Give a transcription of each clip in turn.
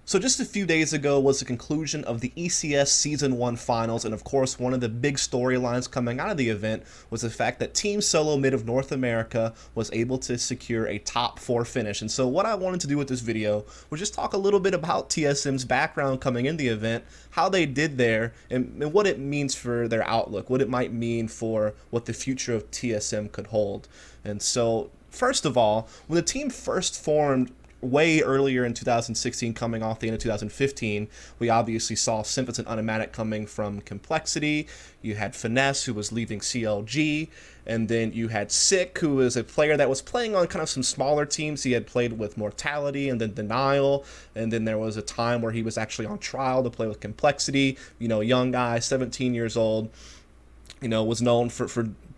So just a few days ago was the conclusion of the ECS Season 1 Finals, and of course one of the big storylines coming out of the event was the fact that Team Solo Mid of North America was able to secure a top 4 finish. And so what I wanted to do with this video was just talk a little bit about TSM's background coming in the event, how they did there, and what it means for their outlook, what it might mean for what the future of TSM could hold. And so first of all, when the team first formed way earlier in 2016, coming off the end of 2015, we obviously saw Symphods and Unimatic coming from Complexity. You had Finesse, who was leaving CLG, and then you had Sick, who was a player that was playing on kind of some smaller teams. He had played with Mortality and then Denial, and then there was a time where he was actually on trial to play with Complexity. You know, young guy, 17 years old, you know, was known for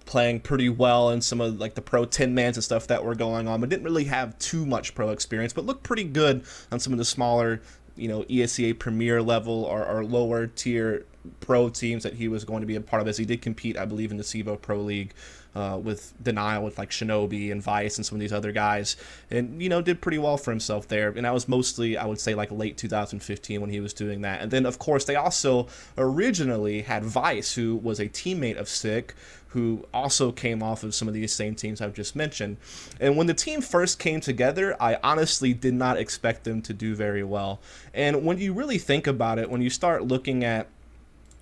playing pretty well in some of like the pro 10-mans and stuff that were going on, but didn't really have too much pro experience, but looked pretty good on some of the smaller, you know, ESEA Premier level or lower tier pro teams that he was going to be a part of, as he did compete, I believe, in the CEVO Pro League with Denial, with like Shinobi and Vice and some of these other guys, and, you know, did pretty well for himself there. And that was mostly, I would say, like late 2015 when he was doing that. And then, of course, they also originally had Vice, who was a teammate of Sick, who also came off of some of these same teams I've just mentioned. And when the team first came together, I honestly did not expect them to do very well. And when you really think about it, when you start looking at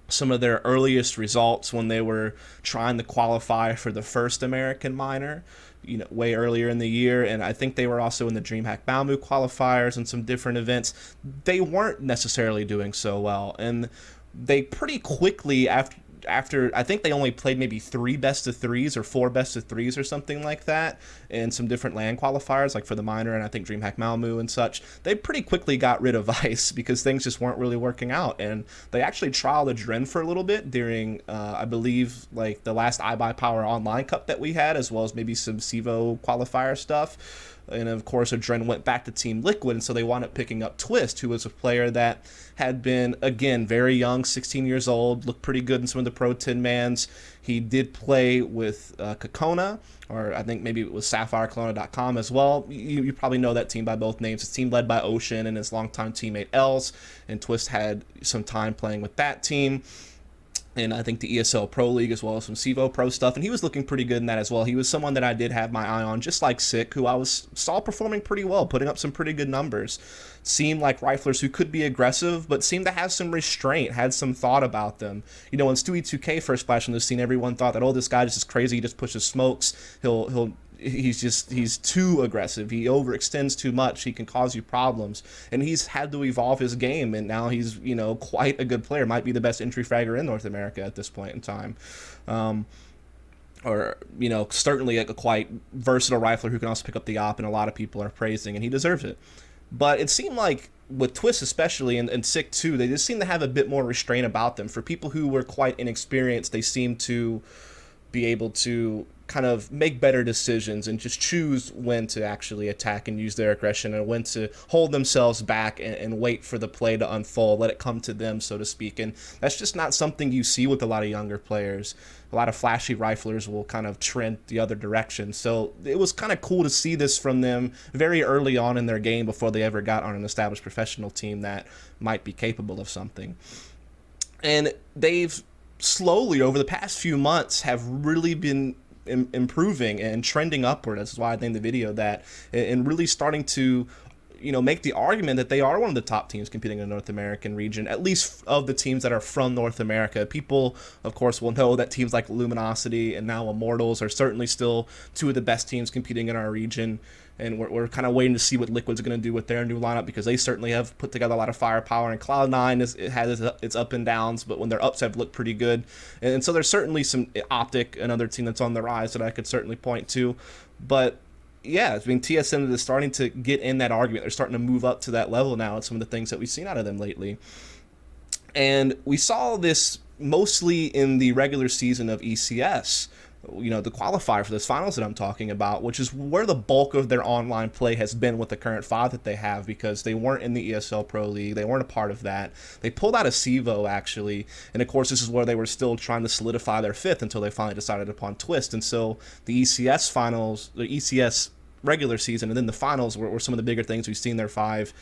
some of their earliest results when they were trying to qualify for the first American minor, you know, way earlier in the year, and I think they were also in the DreamHack Balmu qualifiers and some different events, they weren't necessarily doing so well. And they pretty quickly, after I think they only played maybe 3 best of 3s or 4 best of 3s or something like that in some different LAN qualifiers, like for the minor and I think DreamHack Malmu and such, they pretty quickly got rid of Ice because things just weren't really working out. And they actually trialed Adren for a little bit during I believe like the last iBuyPower Online Cup that we had, as well as maybe some CEVO qualifier stuff. And of course, Adren went back to Team Liquid, and so they wound up picking up Twist, who was a player that had been, again, very young, 16 years old, looked pretty good in some of the Pro 10-mans. He did play with Kokona, or I think maybe it was SapphireKelowna.com as well. You probably know that team by both names. It's a team led by Ocean and his longtime teammate Els, and Twist had some time playing with that team. And I think the ESL Pro League, as well as some CEVO Pro stuff, and he was looking pretty good in that as well. He was someone that I did have my eye on, just like Sick, who I saw performing pretty well, putting up some pretty good numbers. Seemed like riflers who could be aggressive, but seemed to have some restraint, had some thought about them. You know, when Stewie2K first splashed on the scene, everyone thought that, oh, this guy just is crazy, he just pushes smokes, he's too aggressive, he overextends too much, he can cause you problems. And he's had to evolve his game, and now he's, you know, quite a good player, might be the best entry fragger in North America at this point in time. Or, you know, certainly a quite versatile rifler who can also pick up the op, and a lot of people are praising, and he deserves it. But it seemed like with Twist especially, and Sick too, they just seem to have a bit more restraint about them. For people who were quite inexperienced, they seem to be able to kind of make better decisions and just choose when to actually attack and use their aggression, and when to hold themselves back and wait for the play to unfold, let it come to them, so to speak. And that's just not something you see with a lot of younger players. A lot of flashy riflers will kind of trend the other direction. So it was kind of cool to see this from them very early on in their game, before they ever got on an established professional team that might be capable of something. And they've slowly, over the past few months, have really been improving and trending upward. That's why I think the video that, and really starting to, you know, make the argument that they are one of the top teams competing in the North American region, at least of the teams that are from North America. People, of course, will know that teams like Luminosity and now Immortals are certainly still 2 of the best teams competing in our region. And we're kind of waiting to see what Liquid's going to do with their new lineup, because they certainly have put together a lot of firepower. And Cloud9 it has its up and downs, but when their ups have looked pretty good. And so there's certainly some Optic, another team that's on the rise that I could certainly point to. But yeah, I mean, TSM is starting to get in that argument. They're starting to move up to that level now, and some of the things that we've seen out of them lately. And we saw this mostly in the regular season of ECS, you know, the qualifier for this finals that I'm talking about, which is where the bulk of their online play has been with the current 5 that they have, because they weren't in the ESL Pro League. They weren't a part of that. They pulled out of CEVO, actually, and of course this is where they were still trying to solidify their 5th until they finally decided upon Twist. And so the ECS finals, the ECS regular season, and then the finals were some of the bigger things we've seen their 5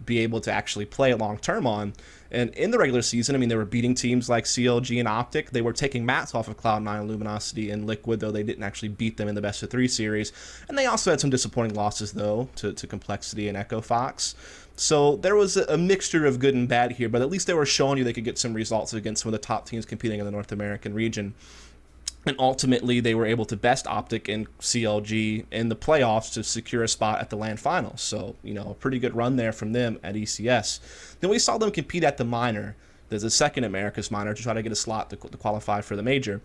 be able to actually play long term on. And in the regular season, I mean, they were beating teams like CLG and Optic. They were taking maps off of Cloud9, Luminosity, and Liquid, though they didn't actually beat them in the best of 3 series. And they also had some disappointing losses, though, to Complexity and Echo Fox. So there was a mixture of good and bad here, but at least they were showing you they could get some results against some of the top teams competing in the North American region. And ultimately, they were able to best Optic and CLG in the playoffs to secure a spot at the LAN Finals. So, a pretty good run there from them at ECS. Then we saw them compete at the minor. There's a second America's minor to try to get a slot to qualify for the major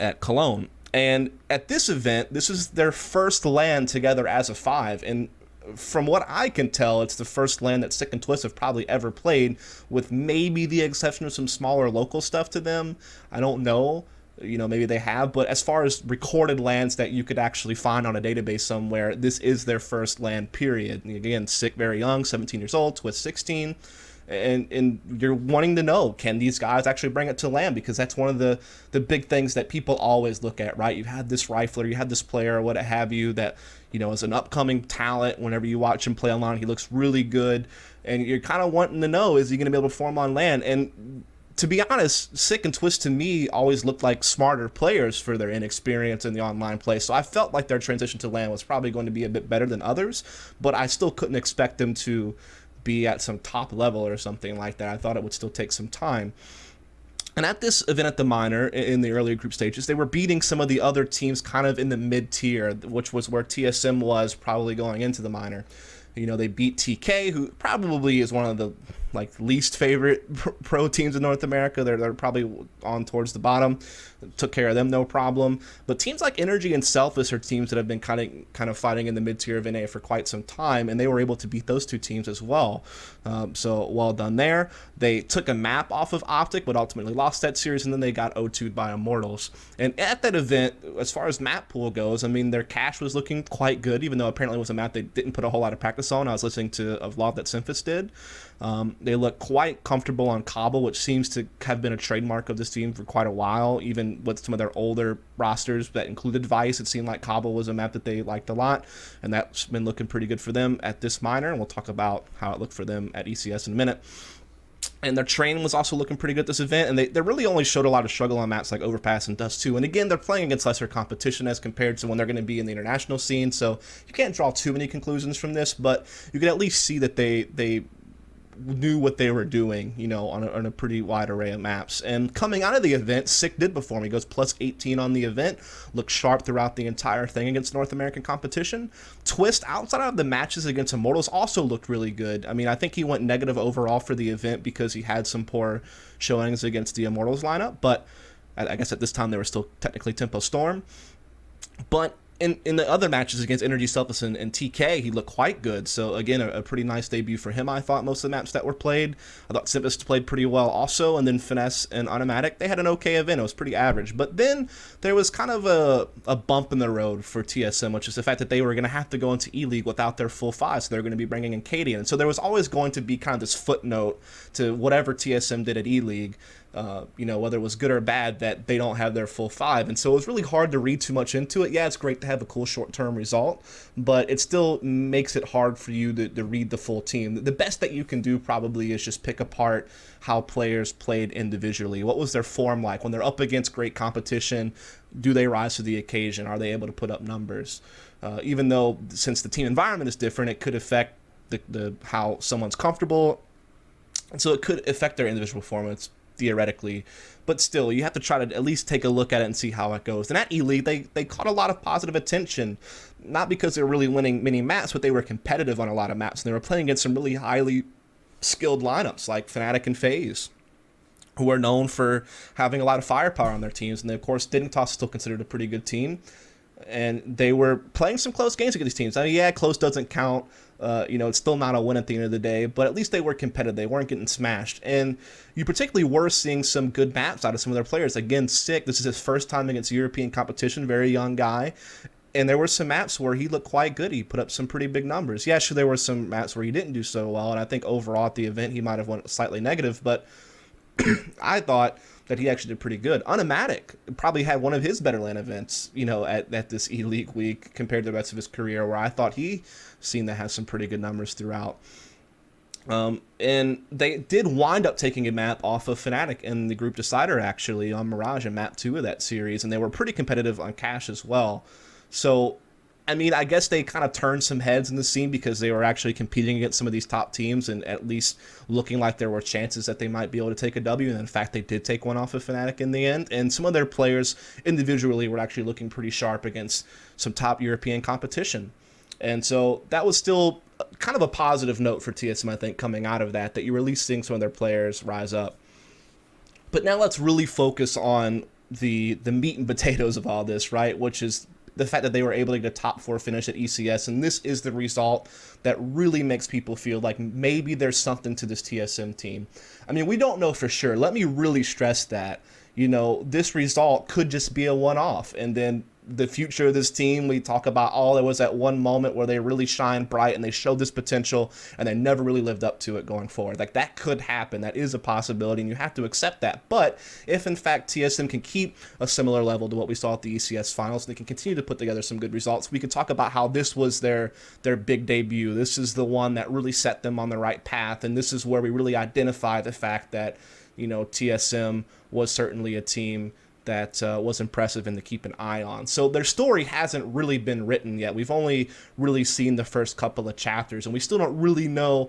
at Cologne. And at this event, this is their first LAN together as a 5. And from what I can tell, it's the first LAN that Sick and Twist have probably ever played, with maybe the exception of some smaller local stuff to them. I don't know. Maybe they have, but as far as recorded LANs that you could actually find on a database somewhere, this is their first LAN, period. And again, Sick very young, 17 years old, Twist 16, and you're wanting to know, can these guys actually bring it to LAN? Because that's one of the big things that people always look at, right? You've had this rifler, you had this player, what have you, that is an upcoming talent. Whenever you watch him play online, he looks really good, and you're kind of wanting to know, is he going to be able to perform on LAN? And to be honest, Sick and Twist to me always looked like smarter players for their inexperience in the online play. So I felt like their transition to LAN was probably going to be a bit better than others, but I still couldn't expect them to be at some top level or something like that. I thought it would still take some time. And at this event at the minor, in the earlier group stages, they were beating some of the other teams kind of in the mid-tier, which was where TSM was probably going into the minor. They beat TK, who probably is one of the least favorite pro teams in North America. They're probably on towards the bottom. Took care of them, no problem. But teams like Energy and Selfish are teams that have been kind of fighting in the mid-tier of NA for quite some time, and they were able to beat those 2 teams as well. So well done there. They took a map off of Optic, but ultimately lost that series, and then they got 0-2'd by Immortals. And at that event, as far as map pool goes, I mean, their cache was looking quite good, even though apparently it was a map they didn't put a whole lot of practice on. I was listening to a vlog that Simphis did. They look quite comfortable on Cobble, which seems to have been a trademark of this team for quite a while. Even with some of their older rosters that included Vice, it seemed like Cobble was a map that they liked a lot, and that's been looking pretty good for them at this minor, and we'll talk about how it looked for them at ECS in a minute. And their training was also looking pretty good at this event, and they really only showed a lot of struggle on maps like Overpass and Dust 2. And again, they're playing against lesser competition as compared to when they're going to be in the international scene, so you can't draw too many conclusions from this, but you can at least see that they knew what they were doing, on a pretty wide array of maps. And coming out of the event, Sick did perform. He goes plus 18 on the event, looked sharp throughout the entire thing against North American competition. Twist, outside of the matches against Immortals, also looked really good. I mean, I think he went negative overall for the event because he had some poor showings against the Immortals lineup, but I guess at this time they were still technically Tempo Storm. But in the other matches against Energy, Selfish, and TK, he looked quite good. So, again, a pretty nice debut for him, I thought, most of the maps that were played. I thought Simphis played pretty well also, and then Finesse and Automatic, they had an okay event. It was pretty average. But then there was kind of a bump in the road for TSM, which is the fact that they were going to have to go into E-League without their full 5, so they were going to be bringing in Katie. And so there was always going to be kind of this footnote to whatever TSM did at E-League, whether it was good or bad, that they don't have their full 5. And so it was really hard to read too much into it. Yeah, it's great to have a cool short-term result, but it still makes it hard for you to read the full team. The best that you can do probably is just pick apart how players played individually. What was their form like? When they're up against great competition, do they rise to the occasion? Are they able to put up numbers? Even though, since the team environment is different, it could affect the how someone's comfortable, and so it could affect their individual performance theoretically, but still, you have to try to at least take a look at it and see how it goes. And at E-League, they caught a lot of positive attention, not because they were really winning many maps, but they were competitive on a lot of maps, and they were playing against some really highly skilled lineups like Fnatic and FaZe, who are known for having a lot of firepower on their teams. And they, of course, Dignitas is still considered a pretty good team, and they were playing some close games against these teams. I mean, yeah, close doesn't count. It's still not a win at the end of the day, but at least they were competitive. They weren't getting smashed. And you particularly were seeing some good maps out of some of their players. Again, Sick, this is his first time against European competition, very young guy. And there were some maps where he looked quite good. He put up some pretty big numbers. Yeah, sure, there were some maps where he didn't do so well, and I think overall at the event he might have went slightly negative, but I thought that he actually did pretty good. Unimatic probably had one of his better LAN events, at this E-League week compared to the rest of his career, where I thought he seemed to have some pretty good numbers throughout. And they did wind up taking a map off of Fnatic in the group decider, actually, on Mirage in map 2 of that series, and they were pretty competitive on Cash as well. So, I mean, I guess they kind of turned some heads in the scene because they were actually competing against some of these top teams and at least looking like there were chances that they might be able to take a W. And in fact, they did take one off of Fnatic in the end. And some of their players individually were actually looking pretty sharp against some top European competition. And so that was still kind of a positive note for TSM, I think, coming out of that you were at least seeing some of their players rise up. But now let's really focus on the meat and potatoes of all this, right? Which is the fact that they were able to get a top 4 finish at ECS, and this is the result that really makes people feel like maybe there's something to this TSM team. I mean, we don't know for sure. Let me really stress that, this result could just be a one-off, and then the future of this team, we talk about, there was that one moment where they really shined bright and they showed this potential and they never really lived up to it going forward. Like, that could happen. That is a possibility, and you have to accept that. But if, in fact, TSM can keep a similar level to what we saw at the ECS Finals, and they can continue to put together some good results, we could talk about how this was their big debut. This is the one that really set them on the right path, and this is where we really identify the fact that, TSM was certainly a team that was impressive and to keep an eye on. So their story hasn't really been written yet. We've only really seen the first couple of chapters, and we still don't really know,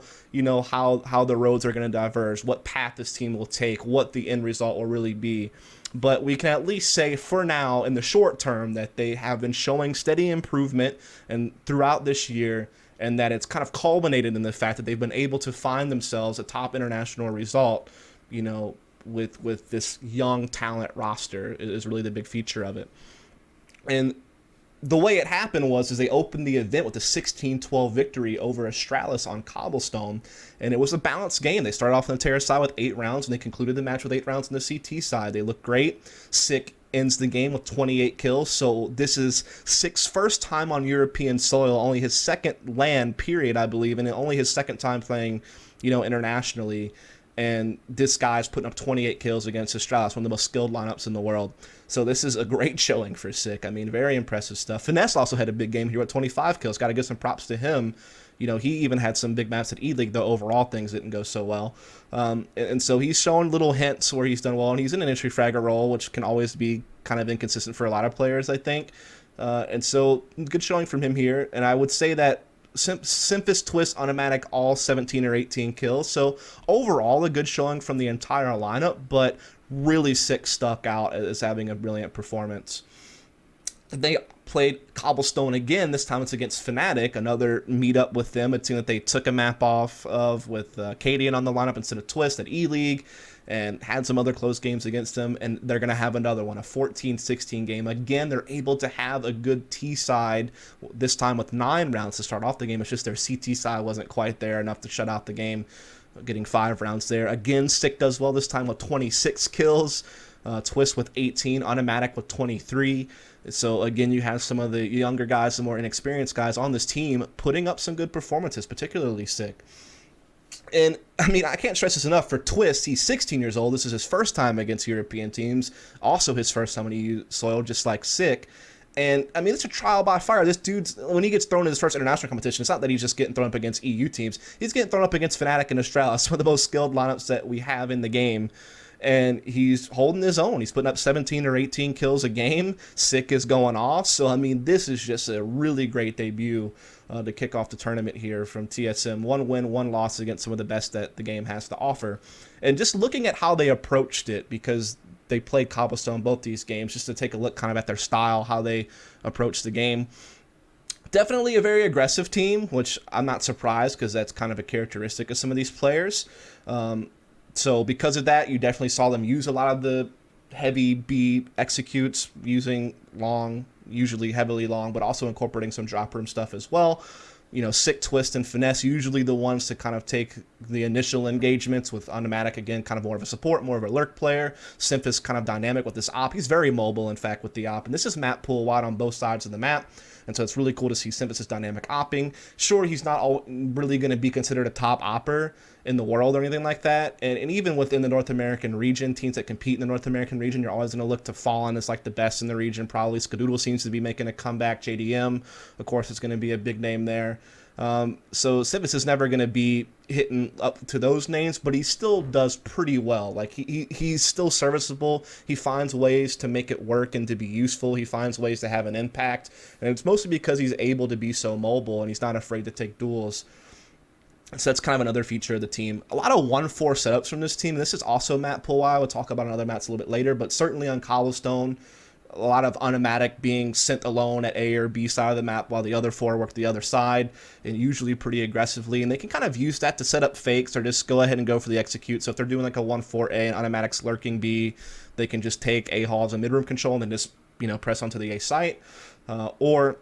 how the roads are going to diverge, what path this team will take, what the end result will really be. But we can at least say for now, in the short term, that they have been showing steady improvement and throughout this year, and that it's kind of culminated in the fact that they've been able to find themselves a top international result, with this young talent roster is really the big feature of it. And the way it happened is they opened the event with a 16-12 victory over Astralis on Cobblestone, and it was a balanced game. They started off on the Terra side with 8 rounds, and they concluded the match with 8 rounds on the CT side. They looked great. Sick ends the game with 28 kills, so this is Sick's first time on European soil, only his second LAN period, I believe, and only his second time playing, internationally. And this guy's putting up 28 kills against Astralis, one of the most skilled lineups in the world. So this is a great showing for Sick. I mean, very impressive stuff. Finesse also had a big game here with 25 kills. Got to give some props to him. He even had some big maps at E-League, though overall things didn't go so well. And so he's showing little hints where he's done well, and he's in an entry fragger role, which can always be kind of inconsistent for a lot of players, I think. And so good showing from him here. And I would say that Simphis, Twist, Unimatic, all 17 or 18 kills. So overall, a good showing from the entire lineup, but really Sick stuck out as having a brilliant performance. They played Cobblestone again. This time it's against Fnatic, another meetup with them, a team that they took a map off of with Cadian on the lineup instead of Twist at E-League, and had some other close games against them, and they're going to have another one, a 14-16 game. Again, they're able to have a good T side, this time with 9 rounds to start off the game. It's just their CT side wasn't quite there enough to shut out the game, getting 5 rounds there. Again, Sick does well this time with 26 kills, Twist with 18, Unimatic with 23. So again, you have some of the younger guys, the more inexperienced guys on this team putting up some good performances, particularly Sick. And, I mean, I can't stress this enough. For Twist, he's 16 years old. This is his first time against European teams. Also his first time on EU soil, just like Sick. And, I mean, it's a trial by fire. This dude's, when he gets thrown in his first international competition, it's not that he's just getting thrown up against EU teams. He's getting thrown up against Fnatic and Astralis, some of the most skilled lineups that we have in the game. And he's holding his own. He's putting up 17 or 18 kills a game. Sick is going off. So, I mean, this is just a really great debut to kick off the tournament here from TSM. 1 win, 1 loss against some of the best that the game has to offer. And just looking at how they approached it, because they played Cobblestone both these games, just to take a look kind of at their style, how they approach the game. Definitely a very aggressive team, which I'm not surprised because that's kind of a characteristic of some of these players. So because of that, you definitely saw them use a lot of the heavy B executes, using long, usually heavily long, but also incorporating some drop room stuff as well. Sick, Twist, and Finesse, usually the ones to kind of take the initial engagements, with Unimatic, again, kind of more of a support, more of a lurk player. Simphis kind of dynamic with this op. He's very mobile, in fact, with the op. And this is map pool wide on both sides of the map. And so it's really cool to see Symphysis dynamic opping. Sure, he's not really going to be considered a top opper in the world or anything like that. And even within the North American region, teams that compete in the North American region, you're always going to look to Fallen as like the best in the region. Probably Skadoodle seems to be making a comeback. JDM, of course, is going to be a big name there. So Symphysis is never going to be hitting up to those names, but he still does pretty well. Like he's still serviceable. He finds ways to make it work and to be useful. He finds ways to have an impact, and it's mostly because he's able to be so mobile and he's not afraid to take duels. So that's kind of another feature of the team. A lot of 1-4 setups from this team. This is also map pool. I will talk about on other maps a little bit later, but certainly on Cobblestone, a lot of automatic being sent alone at A or B side of the map while the other 4 work the other side, and usually pretty aggressively. And they can kind of use that to set up fakes or just go ahead and go for the execute. So if they're doing like a 1-4A and automatics lurking B, they can just take A hall as a mid-room control and then just, press onto the A site. Or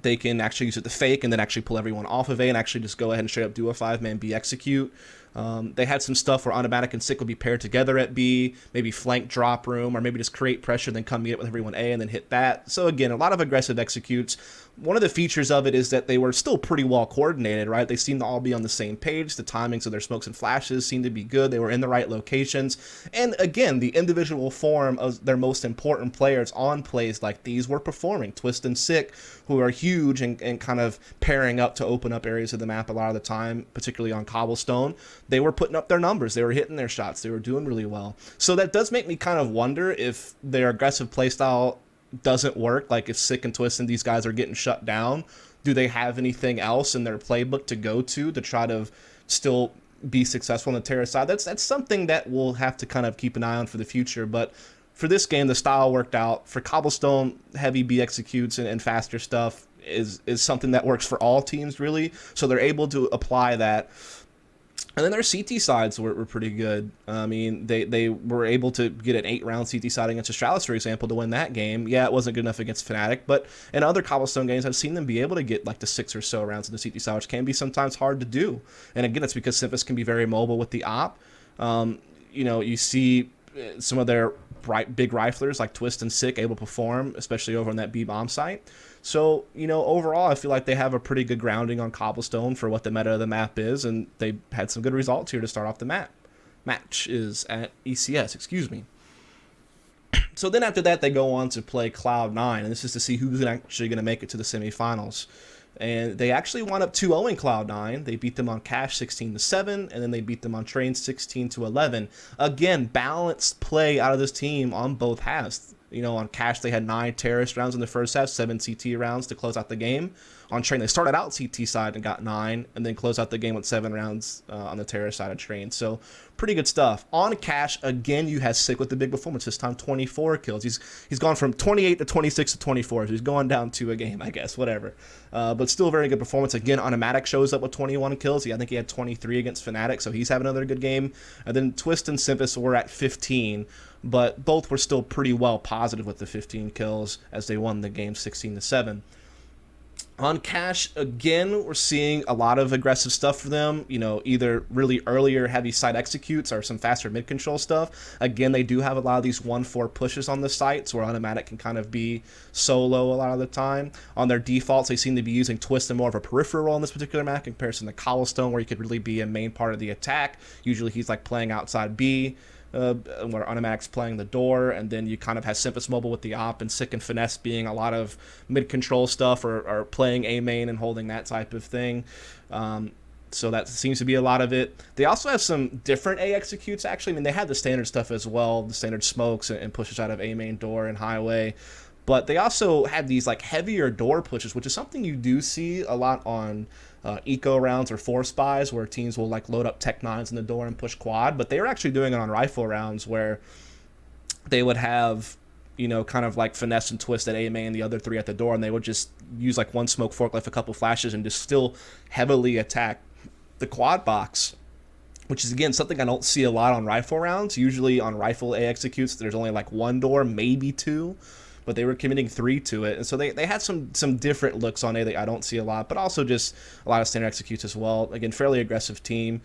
they can actually use it to fake and then actually pull everyone off of A and actually just go ahead and straight up do a 5-man B execute. They had some stuff where automatic and sick would be paired together at B, maybe flank drop room, or maybe just create pressure, then come meet it with everyone A and then hit that. So again, a lot of aggressive executes. One of the features of it is that they were still pretty well coordinated, right? They seemed to all be on the same page. The timings of their smokes and flashes seemed to be good. They were in the right locations. And again, the individual form of their most important players on plays like these were performing. Twist and Sick, who are huge and kind of pairing up to open up areas of the map a lot of the time, particularly on Cobblestone. They were putting up their numbers. They were hitting their shots. They were doing really well. So that does make me kind of wonder if their aggressive playstyle doesn't work. Like if Sick and Twist and these guys are getting shut down, do they have anything else in their playbook to go to try to still be successful on the Terra side? That's something that we'll have to kind of keep an eye on for the future. But for this game, the style worked out. For Cobblestone, heavy B executes and faster stuff is something that works for all teams, really. So they're able to apply that. And then their CT sides were pretty good. I mean, they were able to get an 8-round CT side against Astralis, for example, to win that game. Yeah, it wasn't good enough against Fnatic, but in other Cobblestone games, I've seen them be able to get like the 6 or so rounds in the CT side, which can be sometimes hard to do. And again, it's because Symphysis can be very mobile with the op. You see some of their big riflers like Twist and Sick able to perform, especially over on that B bomb site. So, overall, I feel like they have a pretty good grounding on Cobblestone for what the meta of the map is, and they had some good results here to start off the match is at ECS, excuse me. So then after that, they go on to play Cloud9, and this is to see who's actually going to make it to the semifinals. And they actually wound up 2-0 Cloud9. They beat them on Cash 16-7, and then they beat them on Train 16-11. Again, balanced play out of this team on both halves. On Cash, they had 9 terrorist rounds in the first half, 7 CT rounds to close out the game. On Train, they started out CT side and got 9, and then closed out the game with 7 rounds on the terrorist side of Train. So pretty good stuff. On Cash, again, you had Sick with the big performance. This time, 24 kills. He's gone from 28 to 26 to 24. So he's going down 2 a game, I guess, whatever. But still a very good performance. Again, Automatic shows up with 21 kills. I think he had 23 against Fnatic, so he's having another good game. And then Twist and Symphysis were at 15. But both were still pretty well positive with the 15 kills as they won the game 16-7. On Cash, again, we're seeing a lot of aggressive stuff for them, either really earlier heavy side executes or some faster mid-control stuff. Again, they do have a lot of these 1-4 pushes on the sites where Automatic can kind of be solo a lot of the time. On their defaults, they seem to be using Twist in more of a peripheral role in this particular map in comparison to Cobblestone, where he could really be a main part of the attack. Usually he's like playing outside B. Where Automatic's playing the door, and then you kind of have Symphysis mobile with the op, and Sick and Finesse being a lot of mid-control stuff or playing A main and holding that type of thing. So that seems to be a lot of it. They also have some different A executes, actually. I mean, they had the standard stuff as well, the standard smokes and pushes out of A main door and highway. But they also had these like heavier door pushes, which is something you do see a lot on eco rounds or force buys, where teams will like load up Tech 9s in the door and push quad. But they were actually doing it on rifle rounds where they would have, kind of like Finesse and Twist at A main, the other 3 at the door, and they would just use like one smoke forklift, a couple flashes, and just still heavily attack the quad box. Which is, again, something I don't see a lot on rifle rounds. Usually on rifle A executes, there's only like 1 door, maybe 2. But they were committing 3 to it. And so they had some different looks on A that I don't see a lot, but also just a lot of standard executes as well. Again, fairly aggressive team.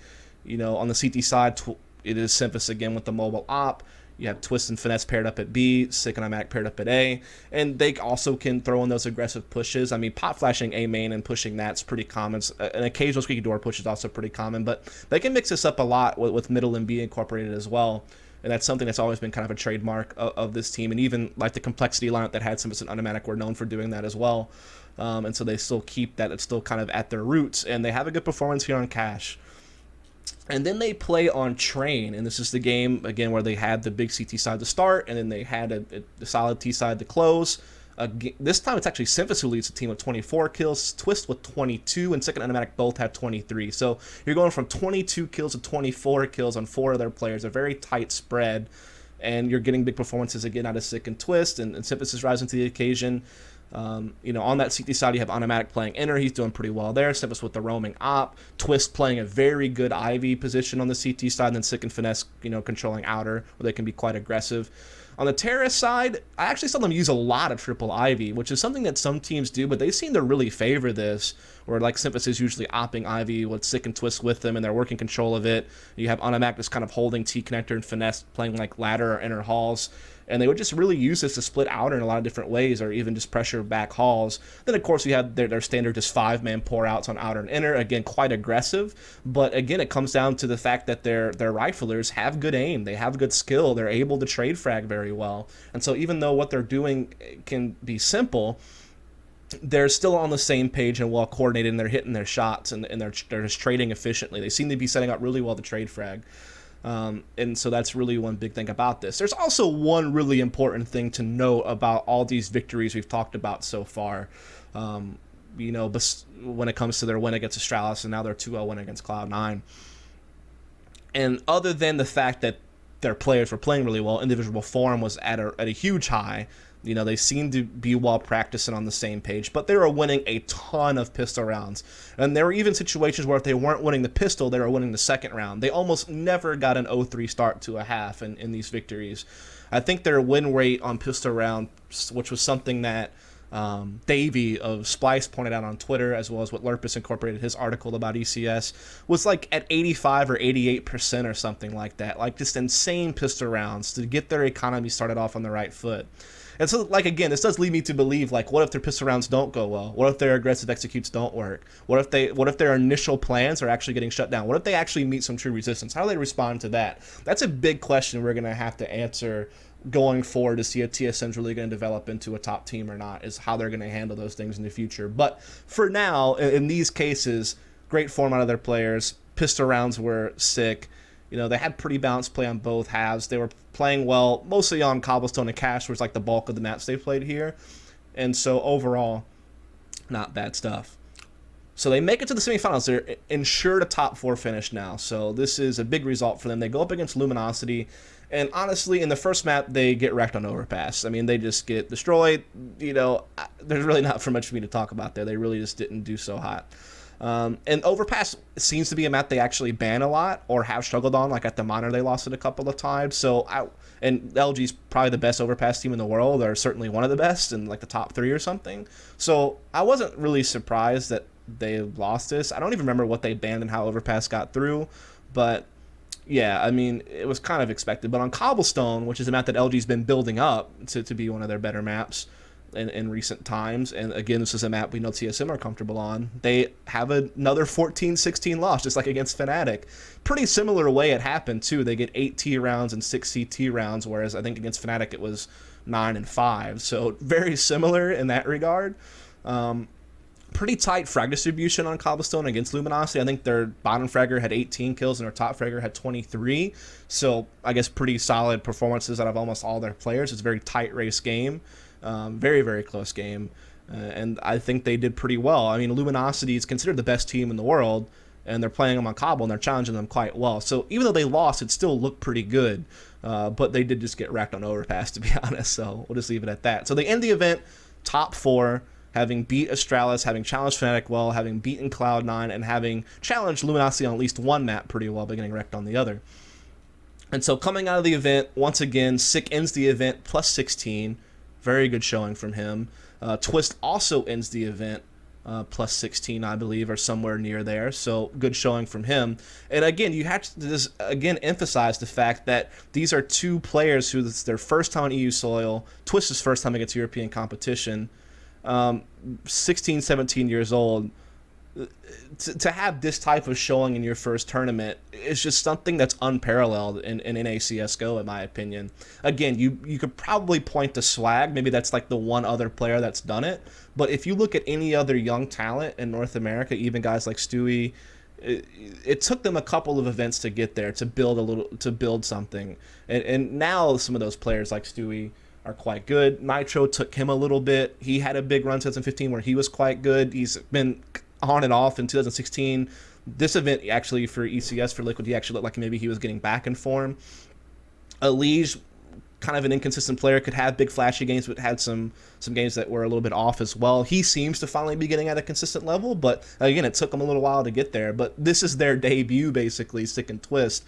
On the CT side, it is Symphysis again with the mobile op. You have Twist and Finesse paired up at B, Sick and Imac paired up at A, and they also can throw in those aggressive pushes. I mean, pop flashing A main and pushing that's pretty common. An occasional squeaky door push is also pretty common, but they can mix this up a lot with middle and B incorporated as well. And that's something that's always been kind of a trademark of this team. And even like the complexity lineup that had Simpson and Automatic were known for doing that as well. And so they still keep that. It's still kind of at their roots. And they have a good performance here on Cash. And then they play on Train. And this is the game, again, where they had the big CT side to start. And then they had a solid T side to close. This time it's actually Simphus who leads the team with 24 kills, Twist with 22, and Second Automatic both had 23. So you're going from 22 kills to 24 kills on 4 of their players, a very tight spread, and you're getting big performances again out of Sick and Twist, and Simphus is rising to the occasion. On that CT side, you have Automatic playing Inner. He's doing pretty well there. Simphus with the roaming op. Twist playing a very good Ivy position on the CT side, and then Sick and Finesse, controlling Outer, where they can be quite aggressive. On the Terrace side, I actually saw them use a lot of triple Ivy, which is something that some teams do, but they seem to really favor this, where like Simphus is usually opping Ivy with Sick and Twist with them, and they're working control of it. You have Automatic just kind of holding T-Connector and Finesse playing like ladder or inner halls, and they would just really use this to split Outer in a lot of different ways, or even just pressure back halls. Then, of course, you have their standard just 5-man pour-outs on Outer and Inner, again, quite aggressive, but again, it comes down to the fact that their riflers have good aim, they have good skill, they're able to trade frag very well, and so even though what they're doing can be simple, they're still on the same page and well coordinated, and they're hitting their shots, and they're just trading efficiently. They seem to be setting up really well to trade frag. And so that's really one big thing about this. There's also one really important thing to note about all these victories we've talked about so far. When it comes to their win against Astralis, and now their 2-0 win against Cloud9. And other than the fact that their players were playing really well, individual form was at a huge high. They seemed to be well practicing on the same page, but they were winning a ton of pistol rounds. And there were even situations where if they weren't winning the pistol, they were winning the second round. They almost never got an 0-3 start to a half in these victories. I think their win rate on pistol round, which was something that Davey of Splice pointed out on Twitter, as well as what Lurpus incorporated his article about ECS, was like at 85 or 88% or something like that. Like just insane pistol rounds to get their economy started off on the right foot. And so, again, this does lead me to believe, what if their pistol rounds don't go well? What if their aggressive executes don't work? What if their initial plans are actually getting shut down? What if they actually meet some true resistance? How do they respond to that? That's a big question we're going to have to answer going forward to see if TSM's really going to develop into a top team or not, is how they're going to handle those things in the future. But for now, in these cases, great form out of their players. Pistol rounds were sick. They had pretty balanced play on both halves. They were playing well, mostly on Cobblestone and Cash, was like the bulk of the maps they played here. And so overall, not bad stuff. So they make it to the semifinals. They're ensured a top 4 finish now. So this is a big result for them. They go up against Luminosity. And honestly, in the first map, they get wrecked on Overpass. I mean, they just get destroyed. There's really not for much for me to talk about there. They really just didn't do so hot. And Overpass seems to be a map they actually ban a lot or have struggled on. Like at the minor, they lost it a couple of times. And LG's probably the best Overpass team in the world, or certainly one of the best, in like the top 3 or something. So I wasn't really surprised that they lost this. I don't even remember what they banned and how Overpass got through, but yeah, I mean, it was kind of expected. But on Cobblestone, which is a map that LG's been building up to be one of their better maps in recent times, and again, this is a map we know TSM are comfortable on, they have another 14-16 loss, just like against Fnatic. Pretty similar way it happened, too. They get 8 T rounds and 6 CT rounds, whereas I think against Fnatic it was 9 and 5. So very similar in that regard. Pretty tight frag distribution on Cobblestone against Luminosity. I think their bottom fragger had 18 kills and their top fragger had 23. So I guess pretty solid performances out of almost all their players. It's a very tight race game. Very, very close game. And I think they did pretty well. I mean, Luminosity is considered the best team in the world, and they're playing them on Cobble, and they're challenging them quite well. So even though they lost, it still looked pretty good. But they did just get wrecked on Overpass, to be honest. So we'll just leave it at that. So they end the event top 4, having beat Astralis, having challenged Fnatic well, having beaten Cloud9, and having challenged Luminosity on at least one map pretty well, but getting wrecked on the other. And so coming out of the event, once again, Sick ends the event plus 16. Very good showing from him. Twist also ends the event plus 16, I believe, or somewhere near there. So good showing from him. And again, you have to just again emphasize the fact that these are two players who it's their first time on EU soil, Twist's first time against European competition, 16, 17 years old. To have this type of showing in your first tournament is just something that's unparalleled in NACSGO, in my opinion. Again, you could probably point to Swag. Maybe that's like the one other player that's done it. But if you look at any other young talent in North America, even guys like Stewie, it took them a couple of events to get there, to build something. And now some of those players like Stewie are quite good. Nitro took him a little bit. He had a big run 2015 where he was quite good. He's been on and off in 2016. This event actually for ECS for Liquid, he actually looked like maybe he was getting back in form. Elige, kind of an inconsistent player, could have big flashy games, but had some games that were a little bit off as well. He seems to finally be getting at a consistent level, but again, it took him a little while to get there. But this is their debut, basically, Stick and Twist,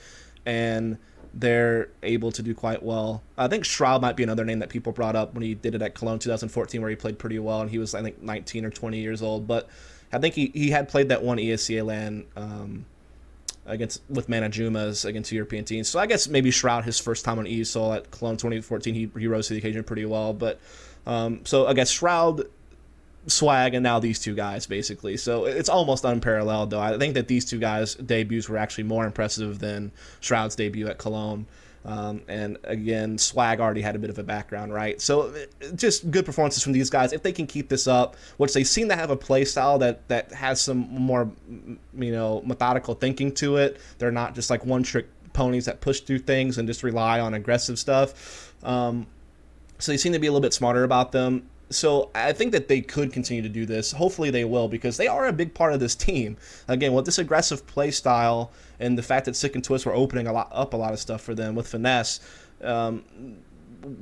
and they're able to do quite well. I think Shroud might be another name that people brought up when he did it at Cologne 2014, where he played pretty well, and he was, I think, 19 or 20 years old. But I think he had played that one ESCA LAN with Manajumas against European teams. So I guess maybe Shroud, his first time on ESOL at Cologne 2014, he rose to the occasion pretty well. But so I guess Shroud, Swag, and now these two guys, basically. So it's almost unparalleled, though. I think that these two guys' debuts were actually more impressive than Shroud's debut at Cologne. And again, Swag already had a bit of a background, right? So just good performances from these guys. If they can keep this up, which they seem to have a play style that has some more, methodical thinking to it. They're not just like one-trick ponies that push through things and just rely on aggressive stuff. So they seem to be a little bit smarter about them. So I think that they could continue to do this. Hopefully they will, because they are a big part of this team. Again, with this aggressive play style and the fact that Sick and Twist were opening a lot of stuff for them with Finesse,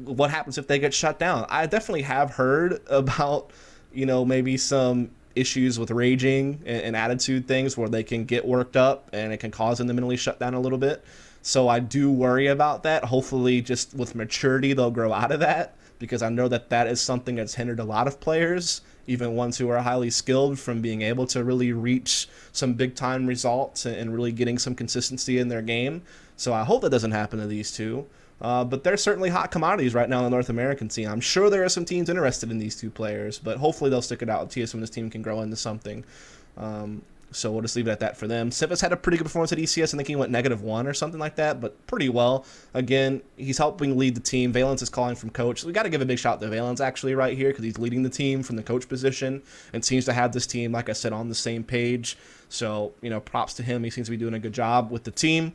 what happens if they get shut down? I definitely have heard about, maybe some issues with raging and attitude things where they can get worked up and it can cause them to mentally shut down a little bit. So I do worry about that. Hopefully just with maturity they'll grow out of that, because I know that is something that's hindered a lot of players, even ones who are highly skilled, from being able to really reach some big-time results and really getting some consistency in their game. So I hope that doesn't happen to these two. But they're certainly hot commodities right now in the North American scene. I'm sure there are some teams interested in these two players, but hopefully they'll stick it out. TSM, this team can grow into something. So we'll just leave it at that for them. Sivas had a pretty good performance at ECS. I think he went -1 or something like that, but pretty well. Again, he's helping lead the team. Valence is calling from coach. So we got to give a big shout to Valence actually right here, because he's leading the team from the coach position and seems to have this team, like I said, on the same page. So, props to him. He seems to be doing a good job with the team.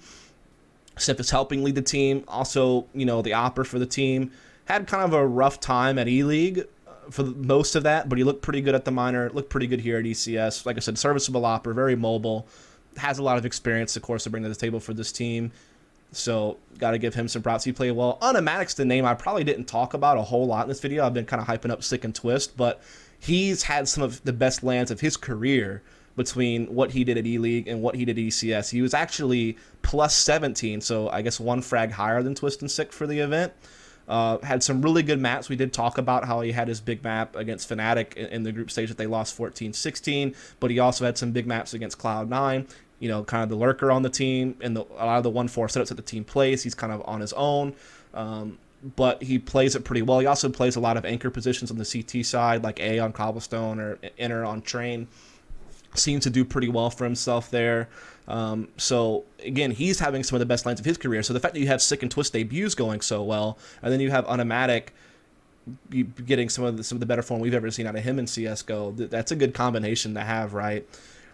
Sif is helping lead the team. Also, the opper for the team had kind of a rough time at E-League for most of that, but he looked pretty good at the minor, looked pretty good here at ECS. Like I said, serviceable opper, very mobile, has a lot of experience, of course, to bring to the table for this team. So got to give him some props. He played well. Unamatic's the name I probably didn't talk about a whole lot in this video. I've been kind of hyping up Sick and Twist, but he's had some of the best lands of his career between what he did at E-League and what he did at ECS. He was actually plus 17, so I guess one frag higher than Twist and Sick for the event. Had some really good maps. We did talk about how he had his big map against Fnatic in the group stage that they lost 14-16, but he also had some big maps against Cloud9, kind of the lurker on the team, and a lot of the 1-4 setups that the team plays. He's kind of on his own, but he plays it pretty well. He also plays a lot of anchor positions on the CT side, like A on Cobblestone or Enter on Train. Seems to do pretty well for himself there. So again, he's having some of the best lines of his career. So the fact that you have Sick and Twist debuts going so well, and then you have Unamatic getting some of the better form we've ever seen out of him in CS:GO, that's a good combination to have, right?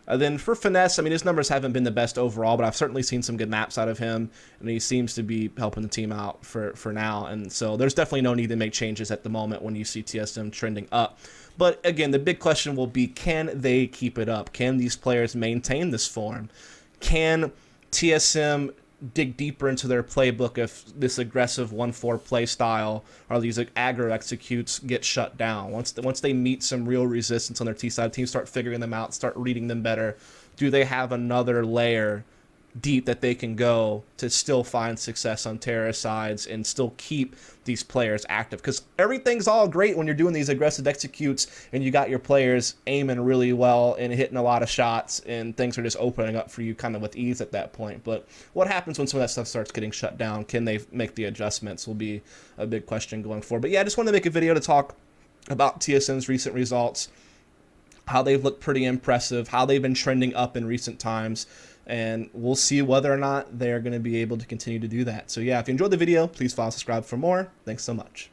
Then for Finesse, his numbers haven't been the best overall, but I've certainly seen some good maps out of him, and he seems to be helping the team out for now. And so there's definitely no need to make changes at the moment when you see TSM trending up. But again, the big question will be, can they keep it up? Can these players maintain this form? Can TSM dig deeper into their playbook if this aggressive 1-4 play style or these aggro executes get shut down? Once they meet some real resistance on their T side, teams start figuring them out, start reading them better, do they have another layer deep that they can go to still find success on terrorist sides and still keep these players active, because everything's all great when you're doing these aggressive executes and you got your players aiming really well and hitting a lot of shots and things are just opening up for you kind of with ease at that point. But what happens when some of that stuff starts getting shut down? Can they make the adjustments will be a big question going forward. But yeah, I just wanted to make a video to talk about TSM's recent results, how they've looked pretty impressive, how they've been trending up in recent times, and we'll see whether or not they're going to be able to continue to do that. So yeah, if you enjoyed the video, please follow and subscribe for more. Thanks so much.